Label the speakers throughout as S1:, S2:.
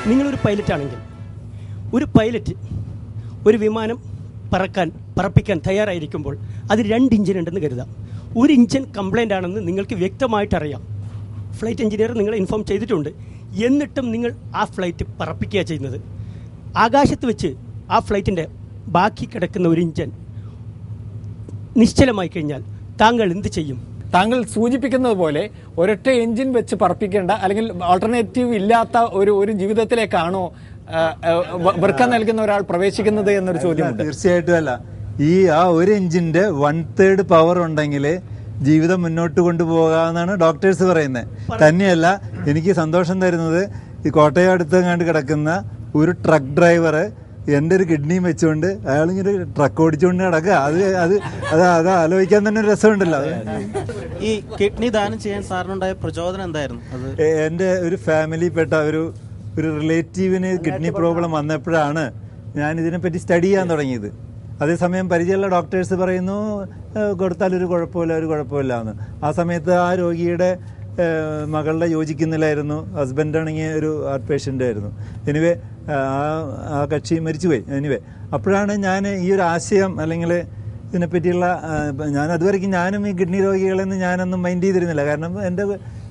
S1: നിങ്ങളൊരു പൈലറ്റാണെങ്കിൽ ഒരു പൈലറ്റ് ഒരു വിമാനം പറപ്പിക്കാൻ തയ്യാറായിരിക്കുമ്പോൾ അത് 2 ഇഞ്ചിൻ ഉണ്ടെന്ന് കരുതാം. ഒരു ഇഞ്ചിൻ കംപ്ലൈൻ്റ് ആണെന്ന് നിങ്ങൾക്ക് വ്യക്തമായിട്ടറിയാം. ഫ്ലൈറ്റ് എഞ്ചിനീയർ നിങ്ങളെ ഇൻഫോം ചെയ്തിട്ടുണ്ട്. എന്നിട്ടും നിങ്ങൾ ആ ഫ്ലൈറ്റ് പറപ്പിക്കുക ചെയ്യുന്നത്. ആകാശത്ത് വെച്ച് ആ ഫ്ലൈറ്റിൻ്റെ ബാക്കി കിടക്കുന്ന ഒരു ഇഞ്ചിൻ നിശ്ചലമായി കഴിഞ്ഞാൽ താങ്കൾ എന്ത് ചെയ്യും?
S2: താങ്കൾ സൂചിപ്പിക്കുന്നത് പോലെ ഒരൊറ്റ എഞ്ചിൻ വെച്ച് പറപ്പിക്കേണ്ട അല്ലെങ്കിൽ ഓൾട്ടർനേറ്റീവ് ഇല്ലാത്ത ഒരു ജീവിതത്തിലേക്കാണോ ബർക്ക നൽകുന്ന ഒരാൾ പ്രവേശിക്കുന്നത് എന്നൊരു ചോദ്യമുണ്ട്.
S3: തീർച്ചയായിട്ടും അല്ല. ആ ഒരു എഞ്ചിന്റെ 1/3 പവർ ഉണ്ടെങ്കിൽ ജീവിതം മുന്നോട്ട് കൊണ്ടുപോകാമെന്നാണ് ഡോക്ടേഴ്സ് പറയുന്നത്. തന്നെയല്ല, എനിക്ക് സന്തോഷം തരുന്നത് ഈ കോട്ടയം അടുത്തെങ്ങാണ്ട് കിടക്കുന്ന ഒരു ട്രക്ക് ഡ്രൈവർ എൻ്റെ ഒരു കിഡ്നിയും വെച്ചുകൊണ്ട് അയാളിങ്ങനെ ട്രക്ക് ഓടിച്ചുകൊണ്ട് കിടക്കുക. അത് ആലോചിക്കാൻ തന്നെ ഒരു രസമുണ്ടല്ലോ.
S4: ഈ കിഡ്നി ദാനം ചെയ്യാൻ സാറിനുണ്ടായ പ്രചോദനം എന്തായിരുന്നു?
S3: എൻ്റെ ഒരു ഫാമിലിയിൽപ്പെട്ട ഒരു റിലേറ്റീവിന് കിഡ്നി പ്രോബ്ലം വന്നപ്പോഴാണ് ഞാൻ ഇതിനെപ്പറ്റി സ്റ്റഡി ചെയ്യാൻ തുടങ്ങിയത്. അതേസമയം പരിചയമുള്ള ഡോക്ടേഴ്സ് പറയുന്നു കൊടുത്താൽ ഒരു കുഴപ്പമില്ല എന്ന്. ആ സമയത്ത് ആ രോഗിയുടെ മകളുടെ യോജിക്കുന്നില്ലായിരുന്നു. ഹസ്ബൻഡാണെങ്കിൽ ഒരു ഹാർട്ട് പേഷ്യൻ്റ് ആയിരുന്നു. എനിവേ ആ കക്ഷി മരിച്ചുപോയി. എനിവേ അപ്പോഴാണ് ഞാൻ ഈ ഒരു ആശയം അല്ലെങ്കിൽ ഇതിനെപ്പറ്റിയുള്ള ഞാൻ അതുവരെയ്ക്കും ഞാനും ഈ കിഡ്നി രോഗികളെന്ന് ഞാനൊന്നും മൈൻഡ് ചെയ്തിരുന്നില്ല. കാരണം എൻ്റെ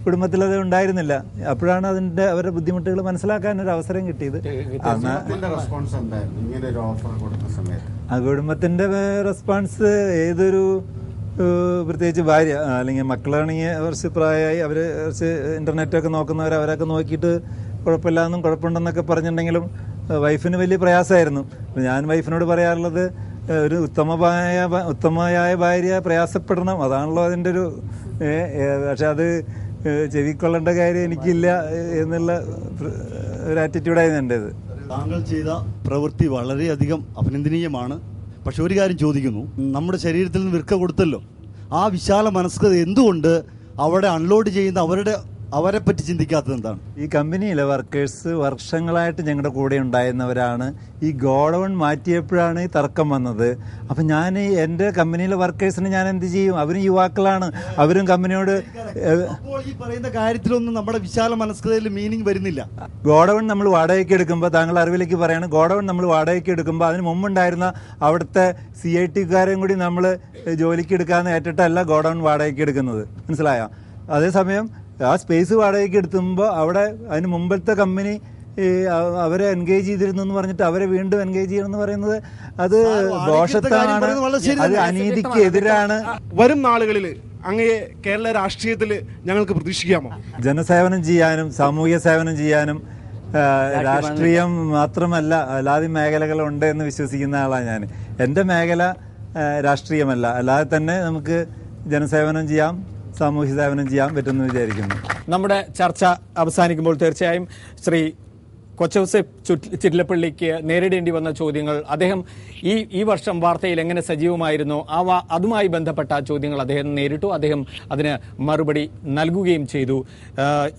S3: കുടുംബത്തിലത് ഉണ്ടായിരുന്നില്ല. അപ്പോഴാണ് അവരുടെ ബുദ്ധിമുട്ടുകൾ മനസ്സിലാക്കാൻ ഒരു അവസരം കിട്ടിയത്. ആ കുടുംബത്തിൻ്റെ റെസ്പോൺസ് ഏതൊരു പ്രത്യേകിച്ച് ഭാര്യ അല്ലെങ്കിൽ മക്കളാണെങ്കിൽ കുറച്ച് പ്രായമായി അവർ കുറച്ച് ഇൻ്റർനെറ്റൊക്കെ നോക്കുന്നവർ അവരൊക്കെ നോക്കിയിട്ട് കുഴപ്പമില്ലാന്നും കുഴപ്പമുണ്ടെന്നൊക്കെ പറഞ്ഞിട്ടുണ്ടെങ്കിലും വൈഫിന് വലിയ പ്രയാസമായിരുന്നു. ഞാൻ വൈഫിനോട് പറയാറുള്ളത് ഒരു ഉത്തമമായ ഭാര്യ പ്രയാസപ്പെടണം, അതാണല്ലോ അതിൻ്റെ ഒരു പക്ഷെ അത് ചെവിക്കൊള്ളേണ്ട കാര്യം എനിക്കില്ല എന്നുള്ള ഒരു ആറ്റിറ്റ്യൂഡായിരുന്നു എൻ്റേത്.
S5: താങ്കൾ ചെയ്ത പ്രവൃത്തി വളരെയധികം അഭിനന്ദനീയമാണ്. പക്ഷെ ഒരു കാര്യം ചോദിക്കുന്നു, നമ്മുടെ ശരീരത്തിൽ നിന്ന് വൃക്ക കൊടുത്തല്ലോ, ആ വിശാല മനസ്കത എന്തുകൊണ്ട് അവിടെ അൺലോഡ് ചെയ്യുന്ന അവരെ പറ്റി ചിന്തിക്കാത്തത് എന്താണ്?
S3: ഈ കമ്പനിയിലെ വർക്കേഴ്സ് വർഷങ്ങളായിട്ട് ഞങ്ങളുടെ കൂടെ ഉണ്ടായിരുന്നവരാണ്. ഈ ഗോഡൗൺ മാറ്റിയപ്പോഴാണ് ഈ തർക്കം വന്നത്. അപ്പം ഞാൻ എൻ്റെ കമ്പനിയിലെ വർക്കേഴ്സിന് ഞാൻ എന്ത് ചെയ്യും? അവരും യുവാക്കളാണ്, അവരും കമ്പനിയോട്.
S5: അപ്പോൾ ഈ പറയുന്ന കാര്യത്തിലൊന്നും നമ്മുടെ വിശാല മനസ്കതയിൽ മീനിങ് വരുന്നില്ല.
S3: ഗോഡൗൺ നമ്മൾ വാടകയ്ക്ക് എടുക്കുമ്പോൾ, താങ്കൾ അറിവിലേക്ക് പറയാണ്, ഗോഡൗൺ നമ്മൾ വാടകയ്ക്ക് എടുക്കുമ്പോൾ അതിന് മുമ്പുണ്ടായിരുന്ന അവിടുത്തെ CIT-കാരെയും കൂടി നമ്മൾ ജോലിക്ക് എടുക്കാമെന്ന് ഏറ്റിട്ടല്ല ഗോഡൗൺ വാടകയ്ക്ക് എടുക്കുന്നത്. മനസ്സിലായോ? അതേസമയം ആ സ്പേസ് വാടകയ്ക്ക് എടുത്തുമ്പോൾ അവിടെ അതിന് മുമ്പത്തെ കമ്പനി അവരെ എൻഗേജ് ചെയ്തിരുന്നു എന്ന് പറഞ്ഞിട്ട് അവരെ വീണ്ടും എൻഗേജ് ചെയ്യണമെന്ന് പറയുന്നത് അത് ദോഷത്താണ്, അത് അനീതിക്ക് എതിരാണ്.
S6: വരും നാളുകളിൽ അങ്ങയെ കേരള രാഷ്ട്രീയത്തിൽ ഞങ്ങൾക്ക് പ്രതീക്ഷിക്കാമോ?
S3: ജനസേവനം ചെയ്യാനും സാമൂഹ്യ സേവനം ചെയ്യാനും രാഷ്ട്രീയം മാത്രമല്ല അല്ലാതെ മേഖലകളുണ്ട് എന്ന് വിശ്വസിക്കുന്ന ആളാണ് ഞാൻ. എൻ്റെ മേഖല രാഷ്ട്രീയമല്ല, അല്ലാതെ തന്നെ നമുക്ക് ജനസേവനം ചെയ്യാം, സാമൂഹ്യ സേവനം ചെയ്യാൻ പറ്റുമെന്ന് വിചാരിക്കുന്നു.
S2: നമ്മുടെ ചർച്ച അവസാനിക്കുമ്പോൾ തീർച്ചയായും ശ്രീ കൊച്ചൗസേപ്പ് ചിറ്റിലപ്പള്ളിക്ക് നേരിടേണ്ടി വന്ന ചോദ്യങ്ങൾ, അദ്ദേഹം ഈ വർഷം വാർത്തയിൽ എങ്ങനെ സജീവമായിരുന്നു അതുമായി ബന്ധപ്പെട്ട ചോദ്യങ്ങൾ അദ്ദേഹം നേരിട്ടു. അദ്ദേഹം അതിന് മറുപടി നൽകുകയും ചെയ്തു.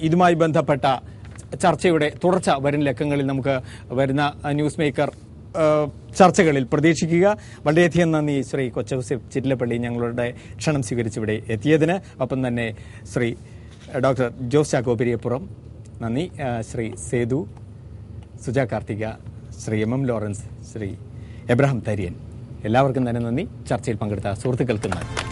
S2: ഇതുമായി ബന്ധപ്പെട്ട ചർച്ചയുടെ തുടർച്ച വരും ലക്കങ്ങളിൽ നമുക്ക് വരുന്ന ന്യൂസ് മേക്കർ ചർച്ചകളിൽ പ്രതീക്ഷിക്കുക. വളരെയധികം നന്ദി ശ്രീ കൊച്ചൗസേപ്പ് ചിറ്റിലപ്പള്ളി ഞങ്ങളുടെ ക്ഷണം സ്വീകരിച്ചിവിടെ എത്തിയതിന്. ഒപ്പം തന്നെ ശ്രീ ഡോക്ടർ ജോസ് ചാക്കോ പെരിയപ്പുറം നന്ദി. ശ്രീ സേതു, സുജ കാർത്തിക, ശ്രീ MM ലോറൻസ്, ശ്രീ എബ്രഹാം തരിയൻ, എല്ലാവർക്കും തന്നെ നന്ദി. ചർച്ചയിൽ പങ്കെടുത്ത സുഹൃത്തുക്കൾക്ക് നന്ദി.